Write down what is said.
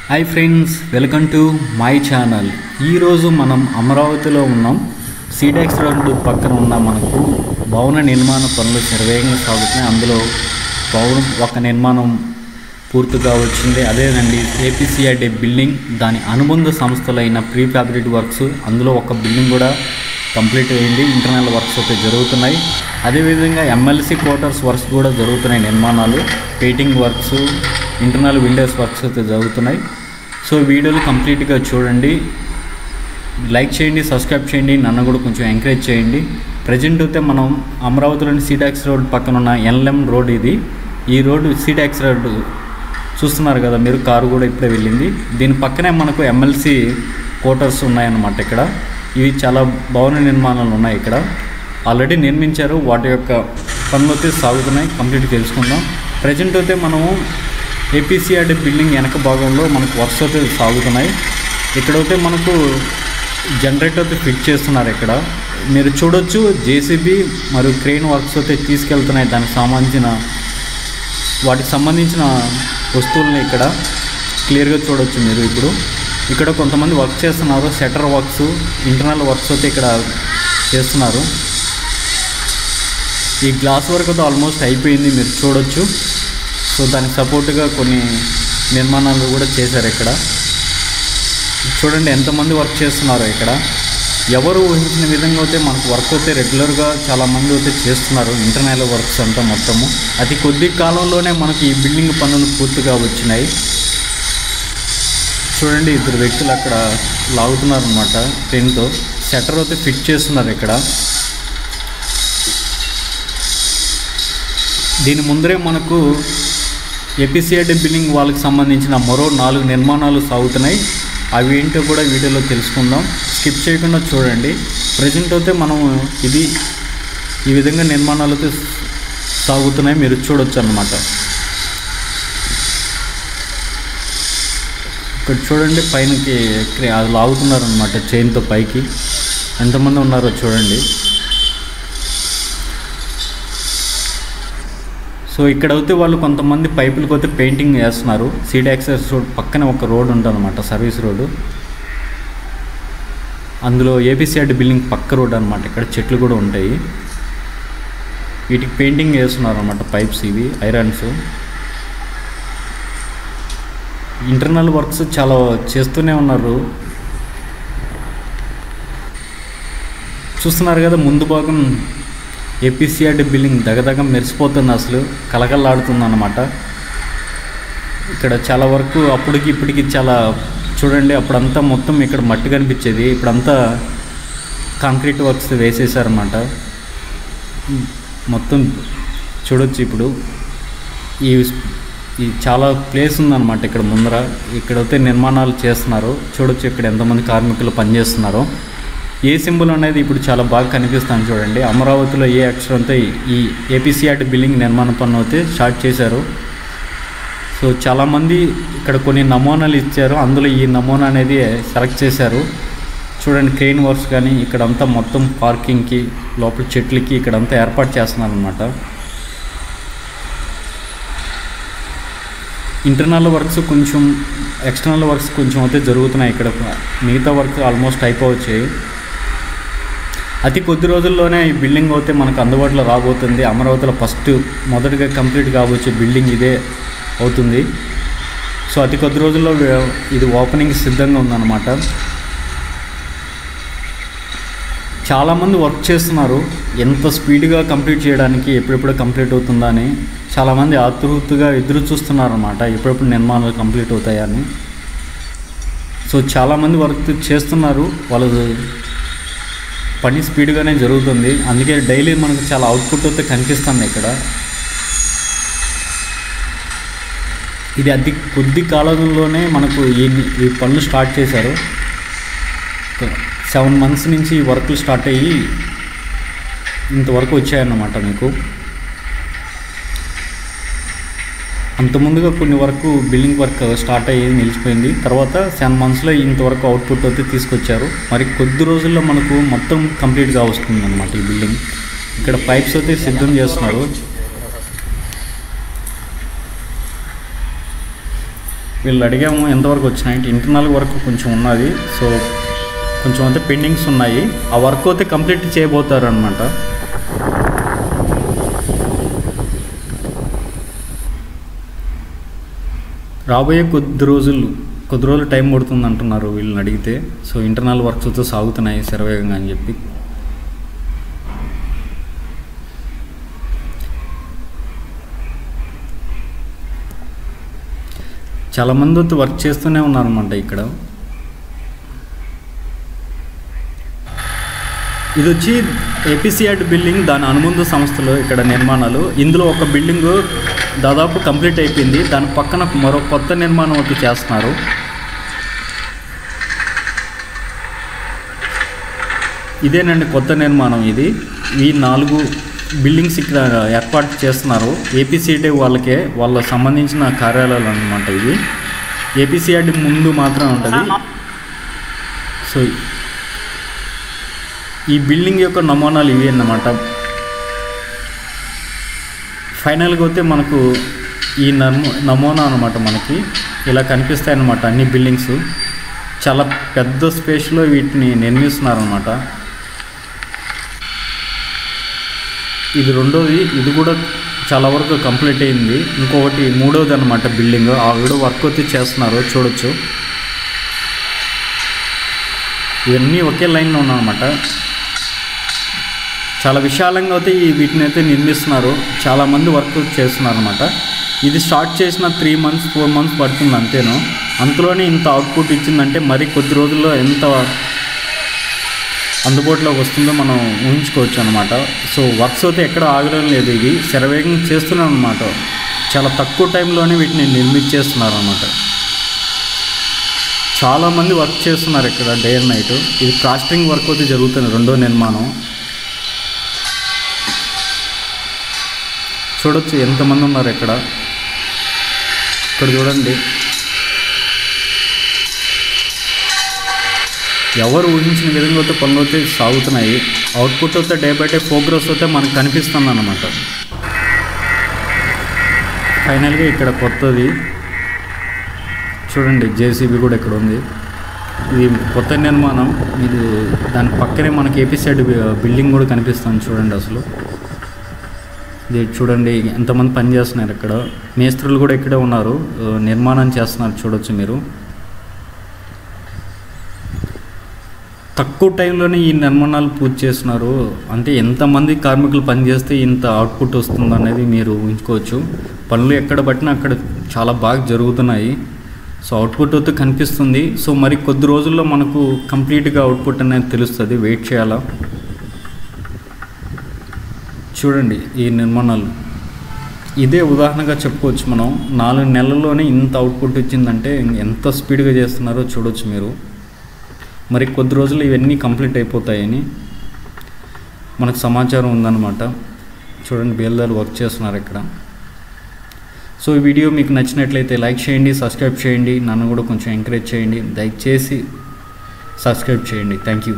Hi friends, welcome to my channel. ఈరోజు మనం అమరావతిలో ఉన్నాం. సీడెక్స్ రోడ్డు పక్కన ఉన్న మనకు భవన నిర్మాణ పనులు శరవేగంగా సాగుతున్నాయి. అందులో భవనం ఒక నిర్మాణం పూర్తిగా వచ్చింది. అదేనండి ఏపీసీఆర్డీ బిల్డింగ్, దాని అనుబంధ సంస్థలైన ప్రీ ఫ్యాబ్రికేట్ వర్క్స్, అందులో ఒక బిల్డింగ్ కూడా కంప్లీట్ అయింది. ఇంటర్నల్ వర్క్స్ అయితే జరుగుతున్నాయి. అదేవిధంగా ఎమ్మెల్సీ క్వార్టర్స్ వర్క్స్ కూడా జరుగుతున్నాయి. నిర్మాణాలు, painting works, internal Windows works అయితే జరుగుతున్నాయి. సో వీడియోలు కంప్లీట్గా చూడండి, లైక్ చేయండి, సబ్స్క్రైబ్ చేయండి, నన్ను కూడా కొంచెం ఎంకరేజ్ చేయండి. ప్రజెంట్ అయితే మనం అమరావతిలోని సీడెక్స్ రోడ్ పక్కన ఉన్న ఎన్ఎం రోడ్ ఇది. ఈ రోడ్డు సీడెక్స్ రోడ్ చూస్తున్నారు కదా మీరు, కారు కూడా ఇప్పుడే వెళ్ళింది. దీని పక్కనే మనకు ఎమ్మెల్సీ క్వార్టర్స్ ఉన్నాయన్నమాట. ఇక్కడ ఇవి చాలా భవన నిర్మాణాలు ఉన్నాయి. ఇక్కడ ఆల్రెడీ నిర్మించారు, వాటి యొక్క పనులు అయితే సాగుతున్నాయి. కంప్లీట్ తెలుసుకుందాం. ప్రజెంట్ అయితే మనము ఏపీసీఆర్డీ బిల్డింగ్ వెనక భాగంలో మనకు వర్క్స్ అయితే సాగుతున్నాయి. ఇక్కడైతే మనకు జనరేటర్ అయితే ఫిట్ చేస్తున్నారు. ఇక్కడ మీరు చూడొచ్చు, జేసీబీ మరియు క్రెయిన్ వర్క్స్ అయితే తీసుకెళ్తున్నాయి. వాటికి సంబంధించిన వస్తువులని ఇక్కడ క్లియర్గా చూడొచ్చు మీరు. ఇక్కడ కొంతమంది వర్క్ చేస్తున్నారు. షట్టర్ వర్క్స్, ఇంటర్నల్ వర్క్స్ అయితే ఇక్కడ చేస్తున్నారు. ఈ గ్లాస్ వర్క్ అయితే ఆల్మోస్ట్ అయిపోయింది, మీరు చూడొచ్చు. సో దానికి సపోర్ట్గా కొన్ని నిర్మాణాలు కూడా చేశారు. ఇక్కడ చూడండి ఎంతమంది వర్క్ చేస్తున్నారో. ఇక్కడ ఎవరు ఊహించిన విధంగా అయితే మనకు వర్క్ అయితే రెగ్యులర్గా చాలామంది అయితే చేస్తున్నారు. ఇంటర్నల్ వర్క్స్ అంతా మొత్తము అతి కొద్ది కాలంలోనే మనకి ఈ బిల్డింగ్ పనులు పూర్తిగా వచ్చినాయి. చూడండి, ఇద్దరు వ్యక్తులు అక్కడ లాగుతున్నారు అన్నమాట. ట్రైన్తో షట్టర్ అయితే ఫిట్ చేస్తున్నారు. ఇక్కడ దీని ముందరే మనకు ఏపీసీఆర్డీ బిల్డింగ్ వాళ్ళకి సంబంధించిన మరో 4 నిర్మాణాలు సాగుతున్నాయి. అవి ఏంటో కూడా వీడియోలో తెలుసుకుందాం. స్కిప్ చేయకుండా చూడండి. ప్రజెంట్ అయితే మనం ఈ విధంగా నిర్మాణాలు అయితే సాగుతున్నాయి, మీరు చూడొచ్చు అన్నమాట. ఇక్కడ చూడండి, పైనకి అది లాగుతున్నారు అన్నమాట చైన్తో పైకి. ఎంతమంది ఉన్నారో చూడండి. సో ఇక్కడ అయితే వాళ్ళు కొంతమంది పైపులకు అయితే పెయింటింగ్ చేస్తున్నారు. సీడెక్స్ రోడ్ పక్కనే ఒక రోడ్ ఉంటుందన్నమాట, సర్వీస్ రోడ్డు. అందులో ఏపీసీఆర్డీ బిల్డింగ్ పక్క రోడ్ అనమాట. ఇక్కడ చెట్లు కూడా ఉంటాయి. వీటికి పెయింటింగ్ చేస్తున్నారు అన్నమాట. పైప్స్ ఇవి ఐరన్స్. ఇంటర్నల్ వర్క్స్ చాలా చేస్తూనే ఉన్నారు. చూస్తున్నారు కదా, ముందు భాగం ఏపీసీఆర్డీ బిల్డింగ్ దగదగ మెరిసిపోతుంది, అసలు కలకల్లాడుతుంది అన్నమాట. ఇక్కడ చాలా వరకు అప్పటికి ఇప్పటికి చాలా చూడండి, అప్పుడంతా మొత్తం ఇక్కడ మట్టి కనిపించేది, ఇప్పుడంతా కాంక్రీట్ వర్క్స్ వేసేసారన్నమాట. మొత్తం చూడొచ్చు. ఇప్పుడు ఈ చాలా ప్లేస్ ఉందన్నమాట ఇక్కడ ముందర. ఇక్కడైతే నిర్మాణాలు చేస్తున్నారు. చూడొచ్చు ఇక్కడ ఎంతమంది కార్మికులు పనిచేస్తున్నారో. ఏ సింబల్ అనేది ఇప్పుడు చాలా బాగా కనిపిస్తాను చూడండి. అమరావతిలో ఏ అక్షరంతో ఈ ఏపీసీఆర్డీ బిల్డింగ్ నిర్మాణ పనులు అయితే స్టార్ట్ చేశారు. సో చాలామంది ఇక్కడ కొన్ని నమూనాలు ఇచ్చారు. అందులో ఈ నమూనా అనేది సెలెక్ట్ చేశారు. చూడండి, క్రెయిన్ వర్క్స్ కానీ ఇక్కడంతా మొత్తం పార్కింగ్కి, లోపల చెట్లకి ఇక్కడంతా ఏర్పాటు చేస్తున్నారు అన్నమాట. ఇంటర్నల్ వర్క్స్ కొంచెం, ఎక్స్టర్నల్ వర్క్స్ కొంచెం అయితే జరుగుతున్నాయి. ఇక్కడ మిగతా వర్క్ ఆల్మోస్ట్ అయిపోవచ్చాయి. అతి కొద్ది రోజుల్లోనే ఈ బిల్డింగ్ అయితే మనకు అందుబాటులో రాబోతుంది. అమరావతిలో మొదటిగా కంప్లీట్ కాబోచ్చే బిల్డింగ్ ఇదే అవుతుంది. సో అతి కొద్ది రోజుల్లో ఇది ఓపెనింగ్ సిద్ధంగా ఉందన్నమాట. చాలామంది వర్క్ చేస్తున్నారు. ఎంత స్పీడ్గా కంప్లీట్ చేయడానికి, ఎప్పుడెప్పుడు కంప్లీట్ అవుతుందా అని చాలామంది ఆతృతగా ఎదురు చూస్తున్నారు అన్నమాట. ఎప్పుడెప్పుడు నిర్మాణాలు కంప్లీట్ అవుతాయని. సో చాలామంది వర్క్ చేస్తున్నారు. వాళ్ళు పని స్పీడ్గానే జరుగుతుంది. అందుకే డైలీ మనకు చాలా అవుట్పుట్ అయితే కనిపిస్తుంది ఇక్కడ. ఇది అతి కొద్ది కాలంలోనే మనకు ఈ పనులు స్టార్ట్ చేశారు. 7 months నుంచి ఈ వర్క్లు స్టార్ట్ అయ్యి ఇంతవరకు వచ్చాయన్నమాట. మీకు అంతకుముందుగా కొన్ని వరకు బిల్డింగ్ వర్క్ స్టార్ట్ అయ్యి నిలిచిపోయింది. తర్వాత 7 monthsలో ఇంతవరకు అవుట్పుట్ అయితే తీసుకొచ్చారు. మరి కొద్ది రోజుల్లో మనకు మొత్తం కంప్లీట్గా వస్తుంది అన్నమాట ఈ బిల్డింగ్. ఇక్కడ పైప్స్ అయితే సిద్ధం చేస్తున్నారు. వీళ్ళు అడిగాము ఎంతవరకు వచ్చినాయి, ఇంటర్నల్ వర్క్ కొంచెం ఉన్నది, సో కొంచెం అయితే పెండింగ్స్ ఉన్నాయి. ఆ వర్క్ అయితే కంప్లీట్ చేయబోతారు అనమాట. రాబోయే కొద్ది రోజులు టైం పడుతుంది అంటున్నారు వీళ్ళని అడిగితే. సో ఇంటర్నల్ వర్క్స్ అయితే సాగుతున్నాయి శరవేగంగా అని చెప్పి. చాలామంది అయితే వర్క్ చేస్తూనే ఉన్నారన్నమాట ఇక్కడ. ఇది వచ్చి ఏపీసీఆర్డ్ బిల్డింగ్, దాని అనుబంధ సంస్థలు ఇక్కడ నిర్మాణాలు. ఇందులో ఒక బిల్డింగ్ దాదాపు కంప్లీట్ అయిపోయింది, దాని పక్కన మరో కొత్త నిర్మాణం ఒకటి చేస్తున్నారు. ఇదేనండి కొత్త నిర్మాణం. ఇది ఈ 4 బిల్డింగ్స్ ఇక్కడ ఏర్పాటు చేస్తున్నారు. ఏపీసీఆర్డీ వాళ్ళ సంబంధించిన కార్యాలయాలు అన్నమాట. ఇది ఏపీసీఆర్డీ ముందు మాత్రం ఉంటుంది. సో ఈ బిల్డింగ్ యొక్క నమూనాలు ఇవి అన్నమాట. ఫైనల్గా అయితే మనకు ఈ నమూనా అనమాట మనకి ఇలా కనిపిస్తాయి అన్నమాట. అన్ని బిల్డింగ్స్ చాలా పెద్ద స్పేస్లో వీటిని నిర్మిస్తున్నారన్నమాట. ఇది రెండోది, ఇది కూడా చాలా వరకు కంప్లీట్ అయింది. ఇంకొకటి మూడోది అనమాట బిల్డింగ్, ఆ కూడా వర్క్ అయితే చేస్తున్నారు చూడొచ్చు. ఇవన్నీ ఒకే లైన్లో ఉన్నాయన్నమాట. చాలా విశాలంగా అయితే వీటిని అయితే నిర్మిస్తున్నారు. చాలామంది వర్క్ చేస్తున్నారు అనమాట. ఇది స్టార్ట్ చేసిన 3 months 4 months పడుతుంది అంతేను. అంతలోనే ఇంత అవుట్పుట్ ఇచ్చిందంటే మరి కొద్ది రోజుల్లో ఎంత అందుబాటులోకి వస్తుందో మనం ఊహించుకోవచ్చు అనమాట. సో వర్క్స్ అయితే ఎక్కడ ఆగడం లేదు, ఇవి శరవేగం చేస్తున్నాం అనమాట. చాలా తక్కువ టైంలోనే వీటిని నిర్మించేస్తున్నారు అనమాట. చాలామంది వర్క్ చేస్తున్నారు ఇక్కడ డే అండ్ నైట్. ఇది ప్లాస్టరింగ్ వర్క్ అయితే జరుగుతుంది, రెండో నిర్మాణం. చూడొచ్చు ఎంతమంది ఉన్నారు ఇక్కడ చూడండి. ఎవరు ఊహించిన విధంగా అయితే పనులు అయితే సాగుతున్నాయి. అవుట్పుట్ అయితే డే బై డే ప్రోగ్రెస్ అయితే మనకు కనిపిస్తుంది అన్నమాట. ఫైనల్గా ఇక్కడ కొత్తది చూడండి, జేసీబీ కూడా ఇక్కడ ఉంది. ఇది కొత్త నిర్మాణం. ఇది దాని పక్కనే మనకి ఏపీసీఆర్డీ బిల్డింగ్ కూడా కనిపిస్తుంది చూడండి. అసలు ఇది చూడండి ఎంతమంది పని చేస్తున్నారు ఇక్కడ. మేస్త్రులు కూడా ఇక్కడే ఉన్నారు, నిర్మాణం చేస్తున్నారు చూడొచ్చు మీరు. తక్కువ టైంలోనే ఈ నిర్మాణాలు పూర్తి చేస్తున్నారు. అంటే ఎంతమంది కార్మికులు పనిచేస్తే ఇంత అవుట్పుట్ వస్తుంది అనేది మీరు ఊహించుకోవచ్చు. పనులు ఎక్కడ పట్టినా అక్కడ చాలా బాగా జరుగుతున్నాయి. సో అవుట్పుట్ అయితే కనిపిస్తుంది. సో మరి కొద్ది రోజుల్లో మనకు కంప్లీట్గా అవుట్పుట్ అనేది తెలుస్తుంది, వెయిట్ చేయాలా. చూడండి ఈ నిర్మాణాలు, ఇదే ఉదాహరణగా చెప్పుకోవచ్చు మనం. 4 నెలల్లోనే ఇంత అవుట్పుట్ ఇచ్చిందంటే ఎంత స్పీడ్గా చేస్తున్నారో చూడొచ్చు మీరు. మరి కొద్ది రోజులు ఇవన్నీ కంప్లీట్ అయిపోతాయని మనకు సమాచారం ఉందన్నమాట. చూడండి బేల్దారు వర్క్ చేస్తున్నారు ఇక్కడ. సో ఈ వీడియో మీకు నచ్చినట్లయితే లైక్ చేయండి, సబ్స్క్రైబ్ చేయండి. నన్ను కూడా కొంచెం ఎంకరేజ్ చేయండి. దయచేసి సబ్స్క్రైబ్ చేయండి. Thank you.